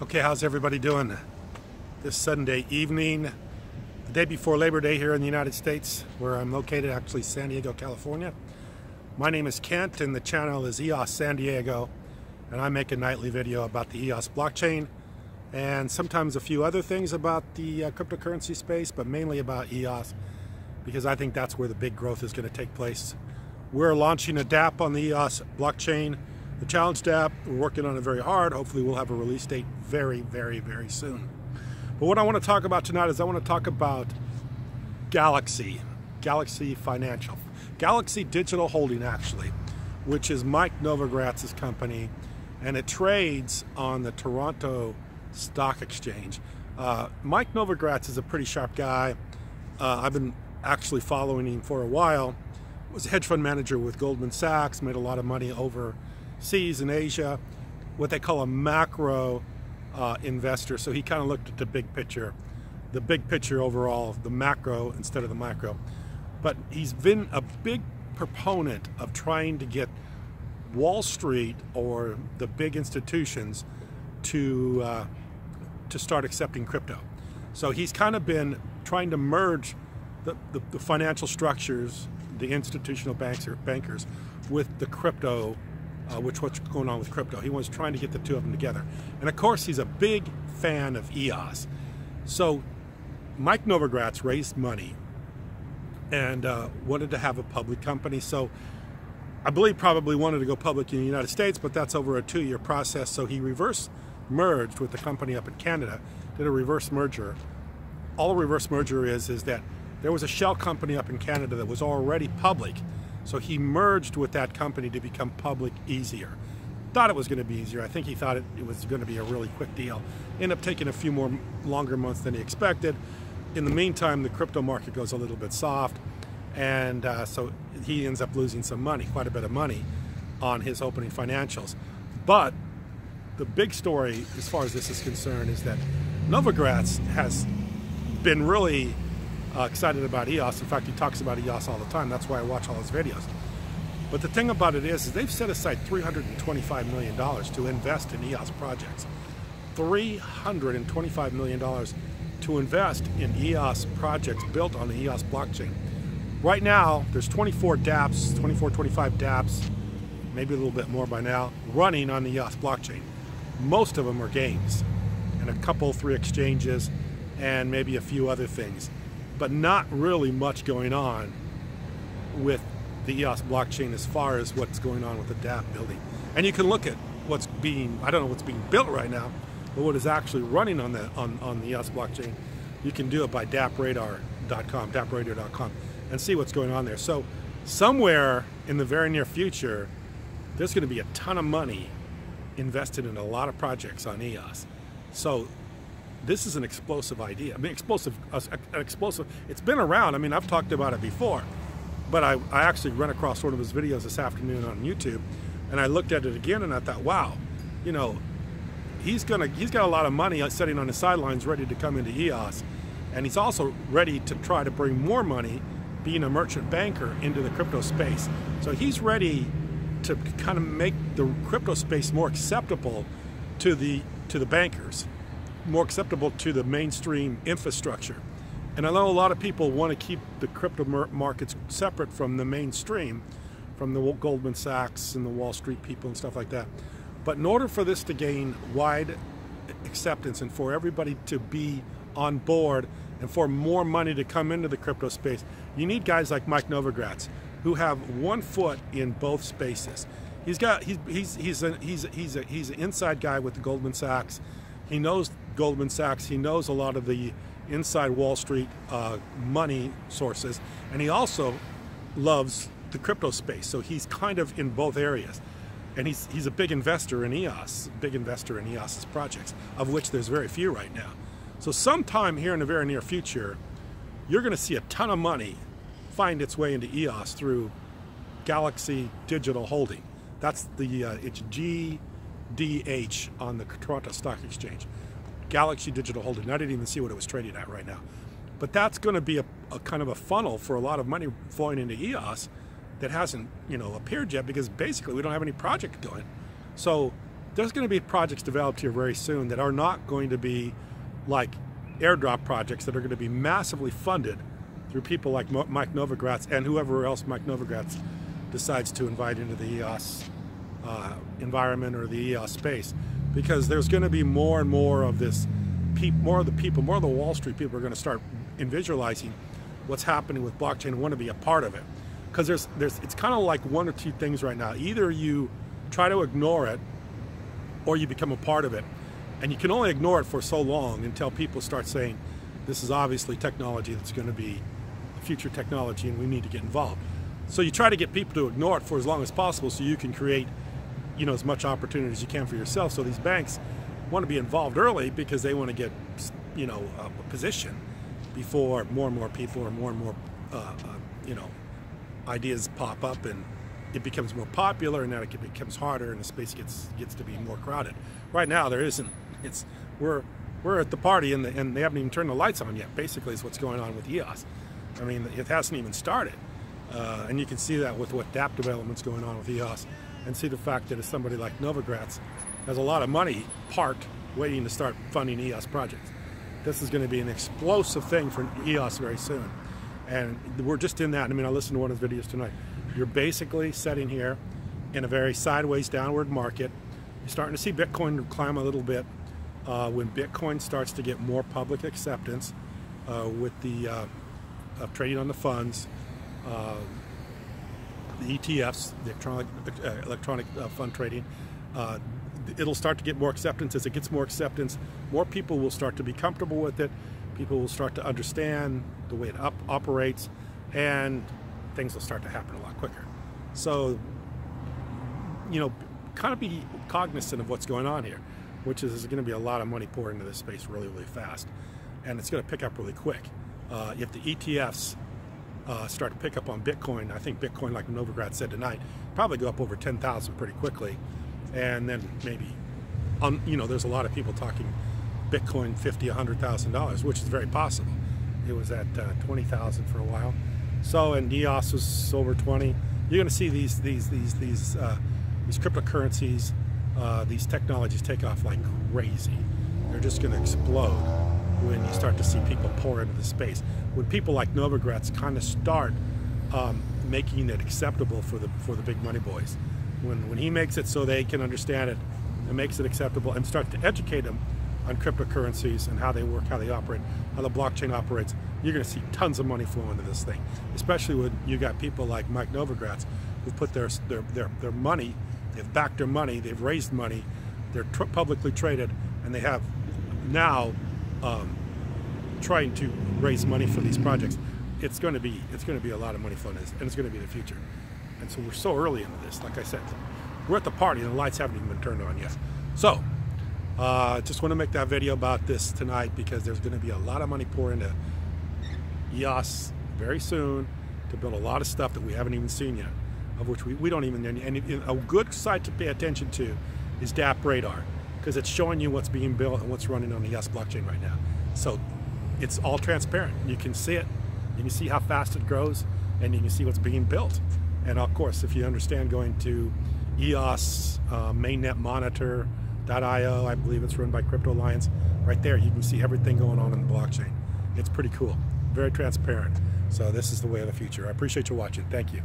Okay, how's everybody doing this Sunday evening, the day before Labor Day here in the United States, where I'm located, actually San Diego, California. My name is Kent and the channel is EOS San Diego, and I make a nightly video about the EOS blockchain and sometimes a few other things about the cryptocurrency space, but mainly about EOS because I think that's where the big growth is going to take place. We're launching a dApp on the EOS blockchain, the challenge dApp. We're working on it very hard. Hopefully we'll have a release date very, very, very soon. But what I want to talk about tonight is I want to talk about Galaxy Financial. Galaxy Digital Holding, actually, which is Mike Novogratz's company, and it trades on the Toronto Stock Exchange. Mike Novogratz is a pretty sharp guy. I've been actually following him for a while. Was a hedge fund manager with Goldman Sachs, made a lot of money overseas in Asia, what they call a macro investor. So he kind of looked at the big picture overall, the macro instead of the micro. But he's been a big proponent of trying to get Wall Street or the big institutions to start accepting crypto. So he's kind of been trying to merge the financial structures, the institutional bankers, with the crypto, what's going on with crypto. He was trying to get the two of them together. And of course, he's a big fan of EOS. So Mike Novogratz raised money and wanted to have a public company. So I believe probably wanted to go public in the United States, but that's over a 2-year process. So he reverse merged with the company up in Canada, did a reverse merger. All a reverse merger is that there was a shell company up in Canada that was already public. So he merged with that company to become public easier. Thought it was going to be easier. I think he thought it was going to be a really quick deal. Ended up taking a few longer months than he expected. In the meantime, the crypto market goes a little bit soft, and so he ends up losing some money, quite a bit of money, on his opening financials. But the big story, as far as this is concerned, is that Novogratz has been really excited about EOS. In fact, he talks about EOS all the time. That's why I watch all his videos. But the thing about it is they've set aside $325 million to invest in EOS projects. $325 million to invest in EOS projects built on the EOS blockchain. Right now, there's 25 dApps, maybe a little bit more by now, running on the EOS blockchain. Most of them are games, and a couple, 3 exchanges, and maybe a few other things. But not really much going on with the EOS blockchain as far as what's going on with the dApp building. And you can look at what's being, I don't know what's being built right now, but what is actually running on the EOS blockchain. You can do it by dappradio.com, and see what's going on there. So somewhere in the very near future, there's going to be a ton of money invested in a lot of projects on EOS. So this is an explosive idea. I mean, explosive. It's been around. I mean, I've talked about it before, but I actually ran across one of his videos this afternoon on YouTube, and I looked at it again, and I thought, wow, you know, he's got a lot of money sitting on the sidelines, ready to come into EOS, and he's also ready to try to bring more money, being a merchant banker, into the crypto space. So he's ready to kind of make the crypto space more acceptable to the bankers, more acceptable to the mainstream infrastructure. And I know a lot of people want to keep the crypto markets separate from the mainstream, from the Goldman Sachs and the Wall Street people and stuff like that. But in order for this to gain wide acceptance and for everybody to be on board and for more money to come into the crypto space, you need guys like Mike Novogratz, who have one foot in both spaces. He's an inside guy with the Goldman Sachs. He knows Goldman Sachs. He knows a lot of the inside Wall Street money sources, and he also loves the crypto space. So he's kind of in both areas, and he's a big investor in EOS, big investor in EOS's projects, of which there's very few right now. So sometime here in the very near future, you're going to see a ton of money find its way into EOS through Galaxy Digital Holding. That's the it's GDH on the Toronto Stock Exchange. Galaxy Digital Holding. I didn't even see what it was trading at right now. But that's going to be a kind of a funnel for a lot of money flowing into EOS that hasn't, appeared yet, because basically we don't have any project going. So there's going to be projects developed here very soon that are not going to be like airdrop projects, that are going to be massively funded through people like Mike Novogratz and whoever else Mike Novogratz decides to invite into the EOS environment or the EOS space, because there's going to be more and more of this, more of the Wall Street people are going to start visualizing what's happening with blockchain and want to be a part of it. Because it's kind of like one or two things right now. Either you try to ignore it or you become a part of it. And you can only ignore it for so long until people start saying, this is obviously technology that's going to be future technology and we need to get involved. So you try to get people to ignore it for as long as possible so you can create, you know, as much opportunity as you can for yourself. So these banks want to be involved early because they want to get, you know, a position before more and more people or more and more, you know, ideas pop up and it becomes more popular, and then it becomes harder and the space gets to be more crowded. Right now there isn't. We're at the party and they haven't even turned the lights on yet, basically, is what's going on with EOS. I mean, it hasn't even started. And you can see that with what DApp development's going on with EOS, and see the fact that somebody like Novogratz has a lot of money parked waiting to start funding EOS projects. This is going to be an explosive thing for EOS very soon. And we're just in that. I mean, I listened to one of his videos tonight. You're basically sitting here in a very sideways downward market. You're starting to see Bitcoin climb a little bit. When Bitcoin starts to get more public acceptance with the trading on the funds, the ETFs, the electronic fund trading, it'll start to get more acceptance. As it gets more acceptance, more people will start to be comfortable with it. People will start to understand the way it operates, and things will start to happen a lot quicker. So, you know, kind of be cognizant of what's going on here, which is there's going to be a lot of money poured into this space really, really fast, and it's going to pick up really quick. If the ETFs start to pick up on Bitcoin, I think Bitcoin, like Novogratz said tonight, probably go up over 10,000 pretty quickly, and then maybe, you know, there's a lot of people talking Bitcoin $50,000, $100,000, which is very possible. It was at 20,000 for a while. So, and EOS was over 20. You're going to see these cryptocurrencies, these technologies take off like crazy. They're just going to explode when you start to see people pour into the space. When people like Novogratz kind of start making it acceptable for the big money boys. When he makes it so they can understand it and makes it acceptable and starts to educate them on cryptocurrencies and how they work, how they operate, how the blockchain operates, you're going to see tons of money flow into this thing. Especially when you got people like Mike Novogratz who put their money, they've backed their money, they've raised money, they're publicly traded, and they have now trying to raise money for these projects. It's going to be a lot of money flowing in this, and it's going to be the future. And so we're so early into this. Like I said, we're at the party and the lights haven't even been turned on yet. So just want to make that video about this tonight, because there's going to be a lot of money poured into EOS very soon to build a lot of stuff that we haven't even seen yet, of which we don't even know. And a good site to pay attention to is DApp Radar, because it's showing you what's being built and what's running on the EOS blockchain right now. So it's all transparent. You can see it. You can see how fast it grows, and you can see what's being built. And of course, if you understand going to EOS mainnet monitor.io, I believe it's run by Crypto Alliance, right there you can see everything going on in the blockchain. It's pretty cool, very transparent. So this is the way of the future. I appreciate you watching. Thank you.